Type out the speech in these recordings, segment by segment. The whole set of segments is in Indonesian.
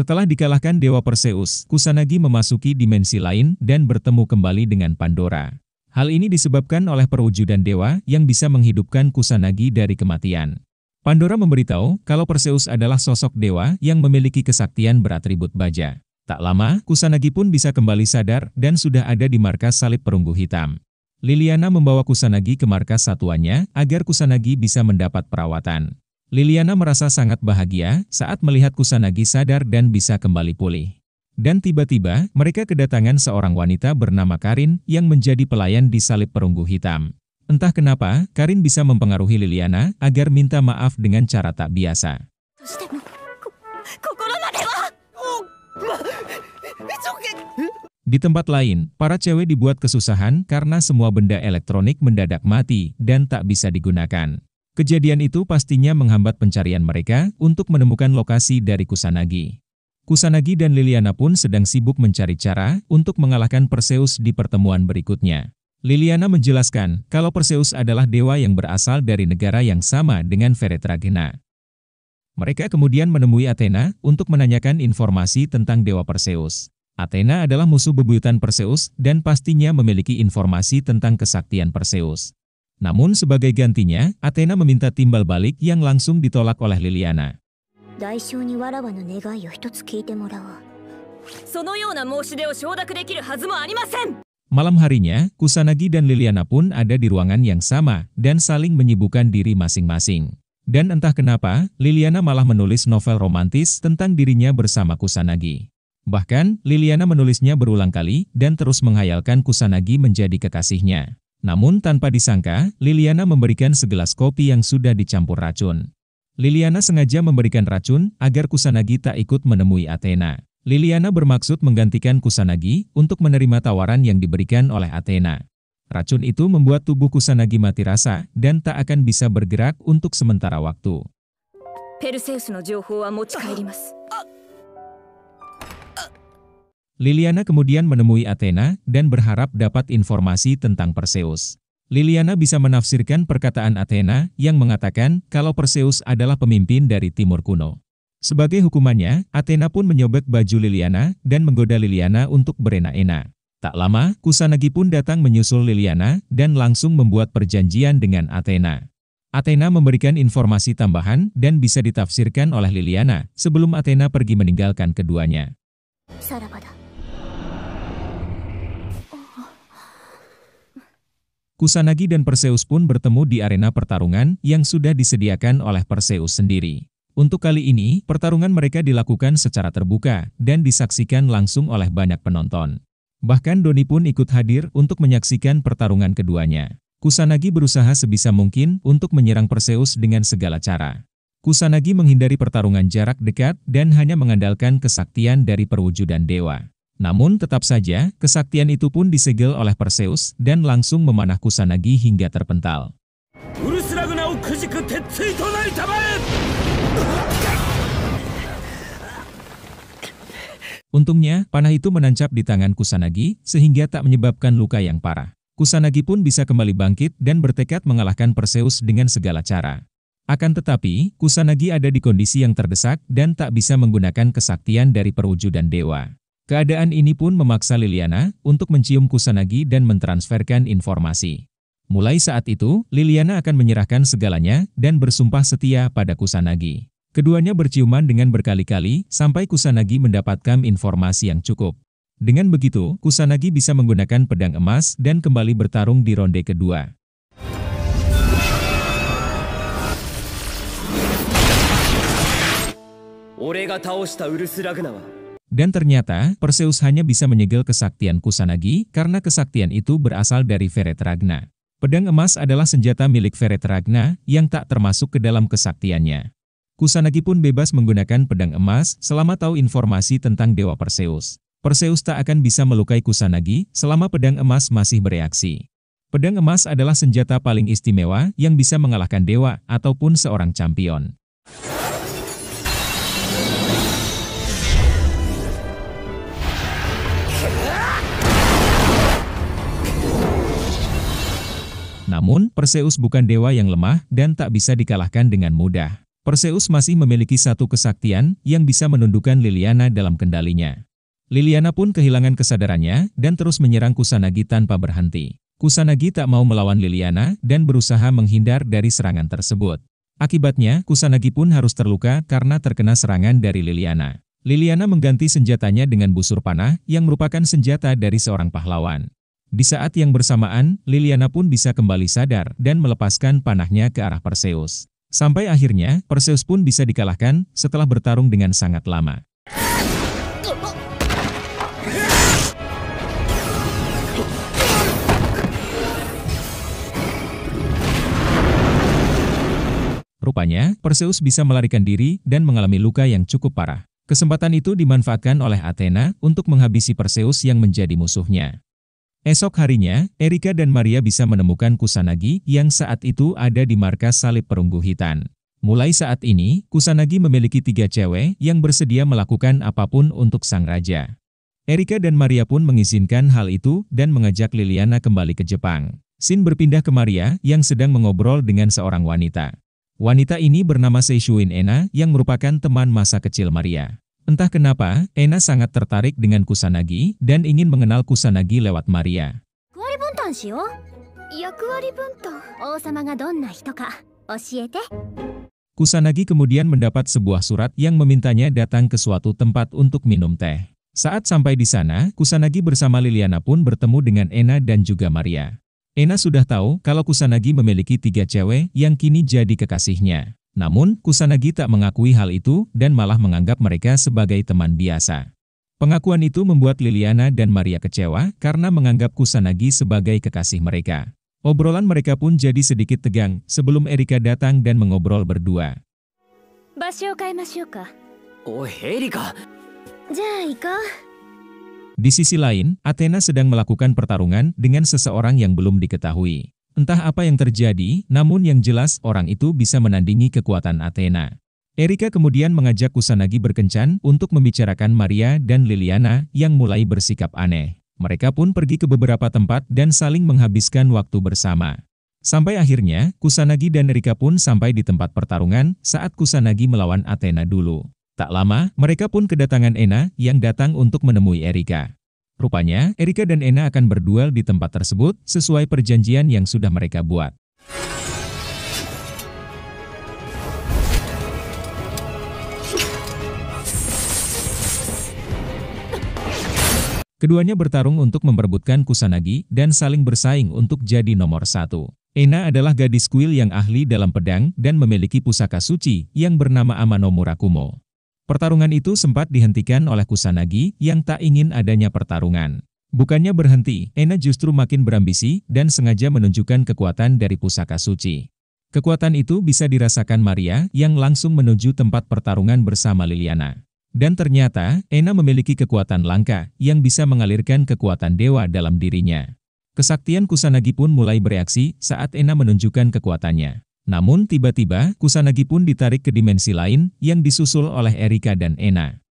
Setelah dikalahkan Dewa Perseus, Kusanagi memasuki dimensi lain dan bertemu kembali dengan Pandora. Hal ini disebabkan oleh perwujudan dewa yang bisa menghidupkan Kusanagi dari kematian. Pandora memberitahu kalau Perseus adalah sosok dewa yang memiliki kesaktian beratribut baja. Tak lama, Kusanagi pun bisa kembali sadar dan sudah ada di markas salib perunggu hitam. Liliana membawa Kusanagi ke markas satuannya agar Kusanagi bisa mendapat perawatan. Liliana merasa sangat bahagia saat melihat Kusanagi sadar dan bisa kembali pulih. Dan tiba-tiba, mereka kedatangan seorang wanita bernama Karin yang menjadi pelayan di salib perunggu hitam. Entah kenapa, Karin bisa mempengaruhi Liliana agar minta maaf dengan cara tak biasa. Di tempat lain, para cewek dibuat kesusahan karena semua benda elektronik mendadak mati dan tak bisa digunakan. Kejadian itu pastinya menghambat pencarian mereka untuk menemukan lokasi dari Kusanagi. Kusanagi dan Liliana pun sedang sibuk mencari cara untuk mengalahkan Perseus di pertemuan berikutnya. Liliana menjelaskan kalau Perseus adalah dewa yang berasal dari negara yang sama dengan Feretragena. Mereka kemudian menemui Athena untuk menanyakan informasi tentang Dewa Perseus. Athena adalah musuh bebuyutan Perseus dan pastinya memiliki informasi tentang kesaktian Perseus. Namun sebagai gantinya, Athena meminta timbal balik yang langsung ditolak oleh Liliana. Malam harinya, Kusanagi dan Liliana pun ada di ruangan yang sama dan saling menyibukkan diri masing-masing. Dan entah kenapa, Liliana malah menulis novel romantis tentang dirinya bersama Kusanagi. Bahkan, Liliana menulisnya berulang kali dan terus menghayalkan Kusanagi menjadi kekasihnya. Namun tanpa disangka, Liliana memberikan segelas kopi yang sudah dicampur racun. Liliana sengaja memberikan racun agar Kusanagi tak ikut menemui Athena. Liliana bermaksud menggantikan Kusanagi untuk menerima tawaran yang diberikan oleh Athena. Racun itu membuat tubuh Kusanagi mati rasa dan tak akan bisa bergerak untuk sementara waktu. Liliana kemudian menemui Athena dan berharap dapat informasi tentang Perseus. Liliana bisa menafsirkan perkataan Athena yang mengatakan kalau Perseus adalah pemimpin dari Timur kuno. Sebagai hukumannya, Athena pun menyobek baju Liliana dan menggoda Liliana untuk berenak-enak. Tak lama, Kusanagi pun datang menyusul Liliana dan langsung membuat perjanjian dengan Athena. Athena memberikan informasi tambahan dan bisa ditafsirkan oleh Liliana sebelum Athena pergi meninggalkan keduanya. Kusanagi dan Perseus pun bertemu di arena pertarungan yang sudah disediakan oleh Perseus sendiri. Untuk kali ini, pertarungan mereka dilakukan secara terbuka dan disaksikan langsung oleh banyak penonton. Bahkan Doni pun ikut hadir untuk menyaksikan pertarungan keduanya. Kusanagi berusaha sebisa mungkin untuk menyerang Perseus dengan segala cara. Kusanagi menghindari pertarungan jarak dekat dan hanya mengandalkan kesaktian dari perwujudan dewa. Namun tetap saja, kesaktian itu pun disegel oleh Perseus dan langsung memanah Kusanagi hingga terpental. Untungnya, panah itu menancap di tangan Kusanagi sehingga tak menyebabkan luka yang parah. Kusanagi pun bisa kembali bangkit dan bertekad mengalahkan Perseus dengan segala cara. Akan tetapi, Kusanagi ada di kondisi yang terdesak dan tak bisa menggunakan kesaktian dari perwujudan dewa. Keadaan ini pun memaksa Liliana untuk mencium Kusanagi dan mentransferkan informasi. Mulai saat itu, Liliana akan menyerahkan segalanya dan bersumpah setia pada Kusanagi. Keduanya berciuman dengan berkali-kali sampai Kusanagi mendapatkan informasi yang cukup. Dengan begitu, Kusanagi bisa menggunakan pedang emas dan kembali bertarung di ronde kedua. Dan ternyata, Perseus hanya bisa menyegel kesaktian Kusanagi karena kesaktian itu berasal dari Feretragena. Pedang emas adalah senjata milik Feretragena yang tak termasuk ke dalam kesaktiannya. Kusanagi pun bebas menggunakan pedang emas selama tahu informasi tentang Dewa Perseus. Perseus tak akan bisa melukai Kusanagi selama pedang emas masih bereaksi. Pedang emas adalah senjata paling istimewa yang bisa mengalahkan dewa ataupun seorang champion. Namun, Perseus bukan dewa yang lemah dan tak bisa dikalahkan dengan mudah. Perseus masih memiliki satu kesaktian yang bisa menundukkan Liliana dalam kendalinya. Liliana pun kehilangan kesadarannya dan terus menyerang Kusanagi tanpa berhenti. Kusanagi tak mau melawan Liliana dan berusaha menghindar dari serangan tersebut. Akibatnya, Kusanagi pun harus terluka karena terkena serangan dari Liliana. Liliana mengganti senjatanya dengan busur panah yang merupakan senjata dari seorang pahlawan. Di saat yang bersamaan, Liliana pun bisa kembali sadar dan melepaskan panahnya ke arah Perseus. Sampai akhirnya, Perseus pun bisa dikalahkan setelah bertarung dengan sangat lama. Rupanya, Perseus bisa melarikan diri dan mengalami luka yang cukup parah. Kesempatan itu dimanfaatkan oleh Athena untuk menghabisi Perseus yang menjadi musuhnya. Esok harinya, Erika dan Maria bisa menemukan Kusanagi yang saat itu ada di markas salib perunggu hitam. Mulai saat ini, Kusanagi memiliki 3 cewek yang bersedia melakukan apapun untuk sang raja. Erika dan Maria pun mengizinkan hal itu dan mengajak Liliana kembali ke Jepang. Scene berpindah ke Maria yang sedang mengobrol dengan seorang wanita. Wanita ini bernama Seishuin Ena yang merupakan teman masa kecil Maria. Entah kenapa, Ena sangat tertarik dengan Kusanagi dan ingin mengenal Kusanagi lewat Maria. Kusanagi kemudian mendapat sebuah surat yang memintanya datang ke suatu tempat untuk minum teh. Saat sampai di sana, Kusanagi bersama Liliana pun bertemu dengan Ena dan juga Maria. Ena sudah tahu kalau Kusanagi memiliki 3 cewek yang kini jadi kekasihnya. Namun, Kusanagi tak mengakui hal itu dan malah menganggap mereka sebagai teman biasa. Pengakuan itu membuat Liliana dan Maria kecewa karena menganggap Kusanagi sebagai kekasih mereka. Obrolan mereka pun jadi sedikit tegang sebelum Erika datang dan mengobrol berdua. Oh, Erika. Di sisi lain, Athena sedang melakukan pertarungan dengan seseorang yang belum diketahui. Entah apa yang terjadi, namun yang jelas orang itu bisa menandingi kekuatan Athena. Erika kemudian mengajak Kusanagi berkencan untuk membicarakan Maria dan Liliana yang mulai bersikap aneh. Mereka pun pergi ke beberapa tempat dan saling menghabiskan waktu bersama. Sampai akhirnya, Kusanagi dan Erika pun sampai di tempat pertarungan saat Kusanagi melawan Athena dulu. Tak lama, mereka pun kedatangan Ena yang datang untuk menemui Erika. Rupanya, Erika dan Ena akan berduel di tempat tersebut sesuai perjanjian yang sudah mereka buat. Keduanya bertarung untuk memperebutkan Kusanagi dan saling bersaing untuk jadi nomor 1. Ena adalah gadis kuil yang ahli dalam pedang dan memiliki pusaka suci yang bernama Amano Murakumo. Pertarungan itu sempat dihentikan oleh Kusanagi yang tak ingin adanya pertarungan. Bukannya berhenti, Ena justru makin berambisi dan sengaja menunjukkan kekuatan dari pusaka suci. Kekuatan itu bisa dirasakan Maria yang langsung menuju tempat pertarungan bersama Liliana. Dan ternyata, Ena memiliki kekuatan langka yang bisa mengalirkan kekuatan dewa dalam dirinya. Kesaktian Kusanagi pun mulai bereaksi saat Ena menunjukkan kekuatannya. Namun tiba-tiba, Kusanagi pun ditarik ke dimensi lain yang disusul oleh Erika dan Ena.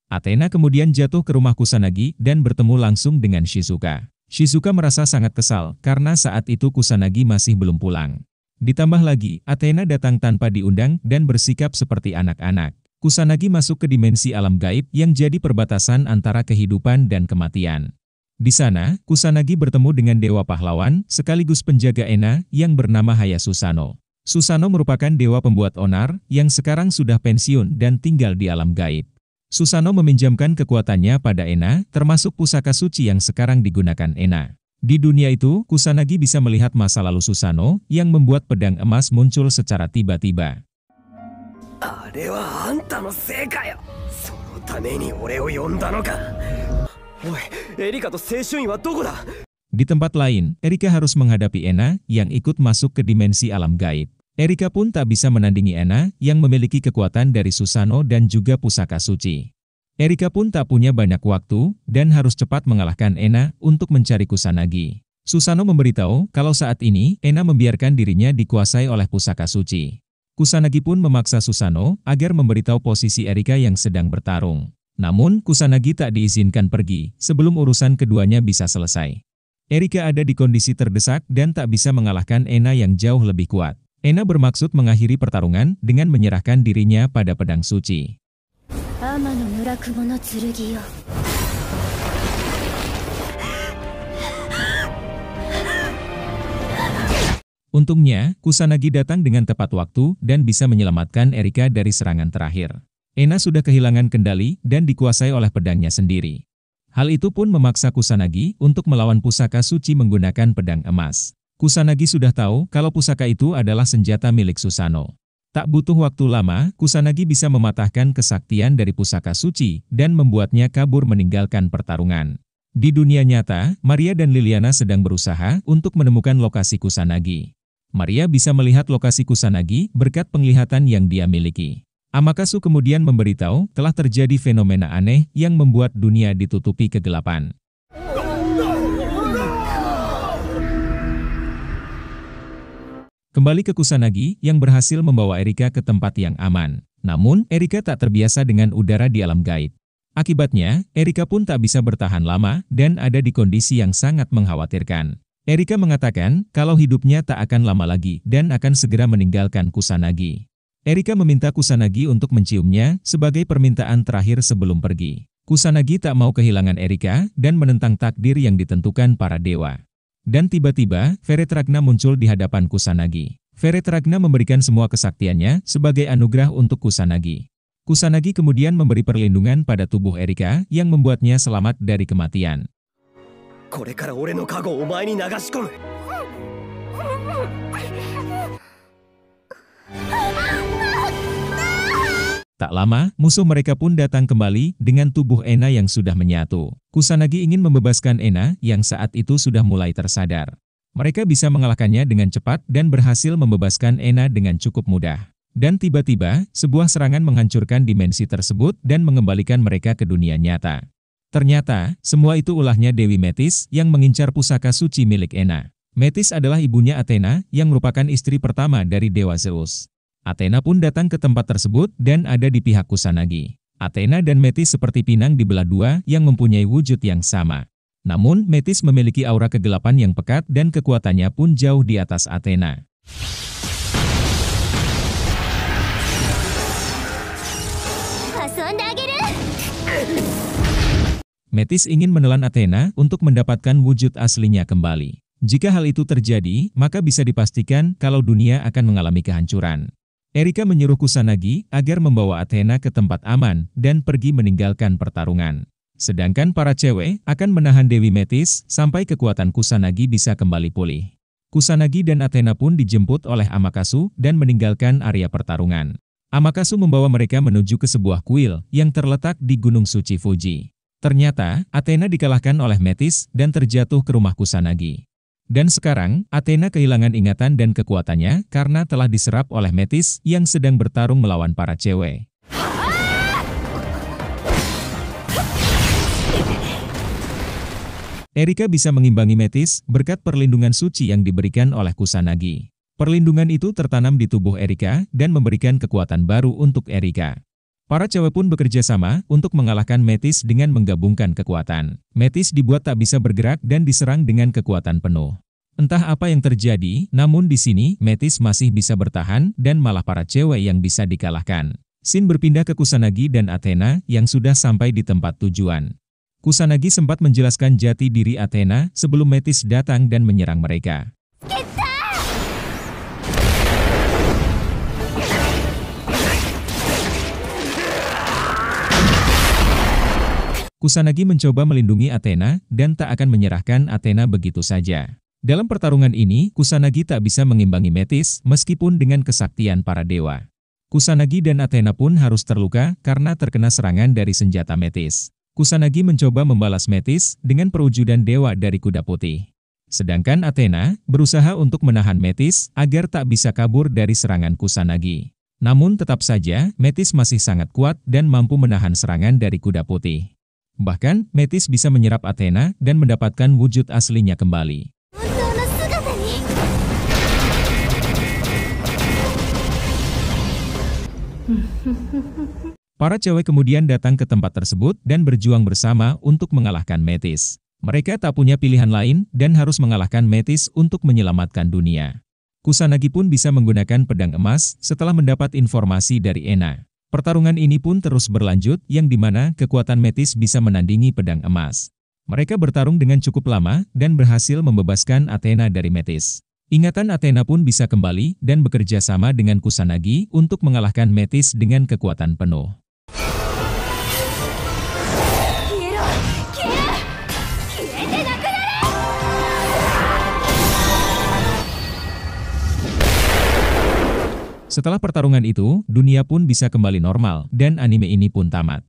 Athena kemudian jatuh ke rumah Kusanagi dan bertemu langsung dengan Shizuka. Shizuka merasa sangat kesal karena saat itu Kusanagi masih belum pulang. Ditambah lagi, Athena datang tanpa diundang dan bersikap seperti anak-anak. Kusanagi masuk ke dimensi alam gaib yang jadi perbatasan antara kehidupan dan kematian. Di sana, Kusanagi bertemu dengan dewa pahlawan sekaligus penjaga Ena yang bernama Hayasusano. Susano merupakan dewa pembuat onar yang sekarang sudah pensiun dan tinggal di alam gaib. Susano meminjamkan kekuatannya pada Ena, termasuk pusaka suci yang sekarang digunakan Ena. Di dunia itu, Kusanagi bisa melihat masa lalu Susano yang membuat pedang emas muncul secara tiba-tiba. Di tempat lain, Erika harus menghadapi Ena yang ikut masuk ke dimensi alam gaib. Erika pun tak bisa menandingi Ena yang memiliki kekuatan dari Susano dan juga pusaka suci. Erika pun tak punya banyak waktu dan harus cepat mengalahkan Ena untuk mencari Kusanagi. Susano memberitahu kalau saat ini Ena membiarkan dirinya dikuasai oleh pusaka suci. Kusanagi pun memaksa Susano agar memberitahu posisi Erika yang sedang bertarung. Namun, Kusanagi tak diizinkan pergi sebelum urusan keduanya bisa selesai. Erika ada di kondisi terdesak dan tak bisa mengalahkan Ena yang jauh lebih kuat. Ena bermaksud mengakhiri pertarungan dengan menyerahkan dirinya pada pedang suci. Untungnya, Kusanagi datang dengan tepat waktu dan bisa menyelamatkan Erika dari serangan terakhir. Ena sudah kehilangan kendali dan dikuasai oleh pedangnya sendiri. Hal itu pun memaksa Kusanagi untuk melawan pusaka suci menggunakan pedang emas. Kusanagi sudah tahu kalau pusaka itu adalah senjata milik Susanoo. Tak butuh waktu lama, Kusanagi bisa mematahkan kesaktian dari pusaka suci dan membuatnya kabur meninggalkan pertarungan. Di dunia nyata, Maria dan Liliana sedang berusaha untuk menemukan lokasi Kusanagi. Maria bisa melihat lokasi Kusanagi berkat penglihatan yang dia miliki. Amakatsu kemudian memberitahu telah terjadi fenomena aneh yang membuat dunia ditutupi kegelapan. Kembali ke Kusanagi yang berhasil membawa Erika ke tempat yang aman. Namun, Erika tak terbiasa dengan udara di alam gaib. Akibatnya, Erika pun tak bisa bertahan lama dan ada di kondisi yang sangat mengkhawatirkan. Erika mengatakan kalau hidupnya tak akan lama lagi dan akan segera meninggalkan Kusanagi. Erika meminta Kusanagi untuk menciumnya sebagai permintaan terakhir sebelum pergi. Kusanagi tak mau kehilangan Erika dan menentang takdir yang ditentukan para dewa. Dan tiba-tiba, Feretragna muncul di hadapan Kusanagi. Feretragna memberikan semua kesaktiannya sebagai anugerah untuk Kusanagi. Kusanagi kemudian memberi perlindungan pada tubuh Erika yang membuatnya selamat dari kematian. Tak lama, musuh mereka pun datang kembali dengan tubuh Ena yang sudah menyatu. Kusanagi ingin membebaskan Ena yang saat itu sudah mulai tersadar. Mereka bisa mengalahkannya dengan cepat dan berhasil membebaskan Ena dengan cukup mudah. Dan tiba-tiba, sebuah serangan menghancurkan dimensi tersebut dan mengembalikan mereka ke dunia nyata. Ternyata, semua itu ulahnya Dewi Metis yang mengincar pusaka suci milik Ena. Metis adalah ibunya Athena yang merupakan istri pertama dari Dewa Zeus. Athena pun datang ke tempat tersebut dan ada di pihak Kusanagi. Athena dan Metis seperti pinang di belah dua yang mempunyai wujud yang sama. Namun, Metis memiliki aura kegelapan yang pekat dan kekuatannya pun jauh di atas Athena. Metis ingin menelan Athena untuk mendapatkan wujud aslinya kembali. Jika hal itu terjadi, maka bisa dipastikan kalau dunia akan mengalami kehancuran. Erika menyuruh Kusanagi agar membawa Athena ke tempat aman dan pergi meninggalkan pertarungan. Sedangkan para cewek akan menahan Dewi Metis sampai kekuatan Kusanagi bisa kembali pulih. Kusanagi dan Athena pun dijemput oleh Amakatsu dan meninggalkan area pertarungan. Amakatsu membawa mereka menuju ke sebuah kuil yang terletak di Gunung Suci Fuji. Ternyata, Athena dikalahkan oleh Metis dan terjatuh ke rumah Kusanagi. Dan sekarang, Athena kehilangan ingatan dan kekuatannya karena telah diserap oleh Metis yang sedang bertarung melawan para cewek. Erika bisa mengimbangi Metis berkat perlindungan suci yang diberikan oleh Kusanagi. Perlindungan itu tertanam di tubuh Erika dan memberikan kekuatan baru untuk Erika. Para cewek pun bekerja sama untuk mengalahkan Metis dengan menggabungkan kekuatan. Metis dibuat tak bisa bergerak dan diserang dengan kekuatan penuh. Entah apa yang terjadi, namun di sini Metis masih bisa bertahan dan malah para cewek yang bisa dikalahkan. Shin berpindah ke Kusanagi dan Athena yang sudah sampai di tempat tujuan. Kusanagi sempat menjelaskan jati diri Athena sebelum Metis datang dan menyerang mereka. Kusanagi mencoba melindungi Athena dan tak akan menyerahkan Athena begitu saja. Dalam pertarungan ini, Kusanagi tak bisa mengimbangi Metis meskipun dengan kesaktian para dewa. Kusanagi dan Athena pun harus terluka karena terkena serangan dari senjata Metis. Kusanagi mencoba membalas Metis dengan perwujudan dewa dari kuda putih. Sedangkan Athena berusaha untuk menahan Metis agar tak bisa kabur dari serangan Kusanagi. Namun tetap saja, Metis masih sangat kuat dan mampu menahan serangan dari kuda putih. Bahkan, Metis bisa menyerap Athena dan mendapatkan wujud aslinya kembali. Para cewek kemudian datang ke tempat tersebut dan berjuang bersama untuk mengalahkan Metis. Mereka tak punya pilihan lain dan harus mengalahkan Metis untuk menyelamatkan dunia. Kusanagi pun bisa menggunakan pedang emas setelah mendapat informasi dari Ena. Pertarungan ini pun terus berlanjut yang dimana kekuatan Metis bisa menandingi pedang emas. Mereka bertarung dengan cukup lama dan berhasil membebaskan Athena dari Metis. Ingatan Athena pun bisa kembali dan bekerja sama dengan Kusanagi untuk mengalahkan Metis dengan kekuatan penuh. Setelah pertarungan itu, dunia pun bisa kembali normal dan anime ini pun tamat.